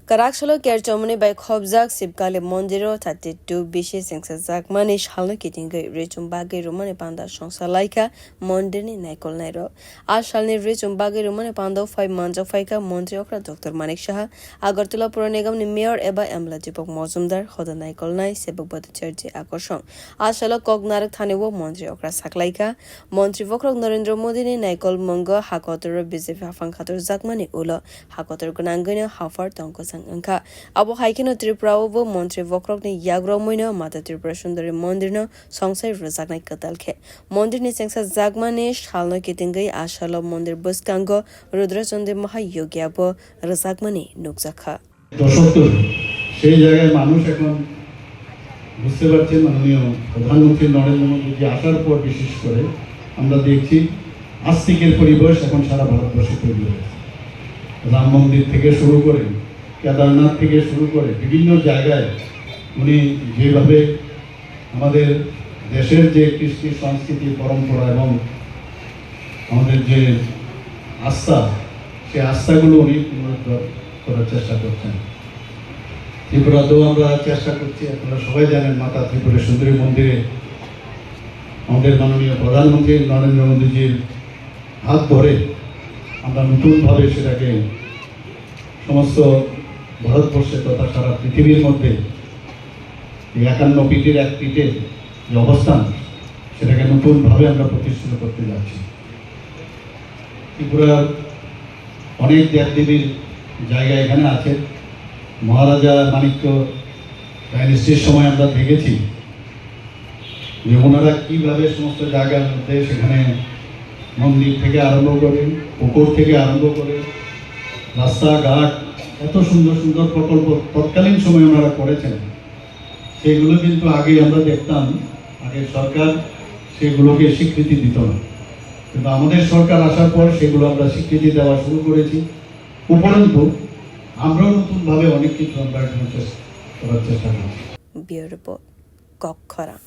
Karakshalo Kerchomani by Khobzak Sibkale Mondiro Tati two Bishes and Zakmani Shalno Kitting Richum Bagi Romani Panda Shonsalaika Mondini Nicol Nero. I shall need Richum Bagi Romani Pando 5 months of Fika Montiokra Dr. Manik Shaha Agartula Pronegam Mayor Eba Emla Jipok Mozumdar Hoda Nicol Nai Sebuk Church Akoshon. I shall cognarak Taniwo Montiokra Saklaika Montrivokro Narendra Modini Nicol Mongo Hakotor Bizif Fankator Zakmani Ula Hakotor Gunanguna Hafar Tonkos Angka Abo Haikino Tripravo Montre Vokrokni Yagromoino Mata Tripra Sundari Mondirno Songsai Razaknai Katalke Mondirni Sengsa Zagmanish Halno Kitingai Ashalo Mondir Buskango Rudra Sundir Maha Yogiabo Razakmani Nukzakha দশত্তর সেই জায়গায় মানুষ এখন বুঝতে পারছে মাননীয় প্রধানমন্ত্রী নরেন্দ্র মোদী আসার পর বিশেষ করে আমরা দেখছি আস্তিকের পরিবেশ এখন সারা ভারতবর্ষে তৈরি হয়েছে রাম মন্দির থেকে শুরু করে কেদারনাথ থেকে শুরু করে বিভিন্ন জায়গায় উনি যেভাবে আমাদের দেশের যে কৃষ্টি সংস্কৃতি পরম্পরা এবং আমাদের যে আস্থা সেই আস্থাগুলো উনি পুনরুদ্ধার করার চেষ্টা করছেন ত্রিপুরাতেও আমরা চেষ্টা করছি আপনারা সবাই জানেন মাতা ত্রিপুরা সুন্দরী মন্দিরে আমাদের মাননীয় প্রধানমন্ত্রী নরেন্দ্র মোদীজির হাত ধরে আমরা নতুনভাবে সেটাকে সমস্ত ভারতবর্ষে তথা সারা পৃথিবীর মধ্যে 51 পীঠের এক পীঠের যে অবস্থান সেটাকে নতুনভাবে আমরা প্রতিষ্ঠিত করতে যাচ্ছি ত্রিপুরার অনেক দেবদেবীর জায়গা এখানে আছে মহারাজা মানিক্য ডাইনেস্টির সময় আমরা দেখেছি যে ওনারা কীভাবে সমস্ত জায়গার মধ্যে সেখানে মন্দির থেকে আরম্ভ করে পুকুর থেকে আরম্ভ করে রাস্তাঘাট এত সুন্দর সুন্দর প্রকল্প তৎকালীন সময় ওনারা করেছেন সেগুলো কিন্তু আগে আমরা দেখতাম আগের সরকার সেগুলোকে স্বীকৃতি দিত না কিন্তু আমাদের সরকার আসার পর সেগুলো আমরা স্বীকৃতি দেওয়া শুরু করেছি উপরন্তু আমরাও নতুনভাবে অনেক কিছু আমরা করার চেষ্টা করছি। Beautiful. Kokkhara.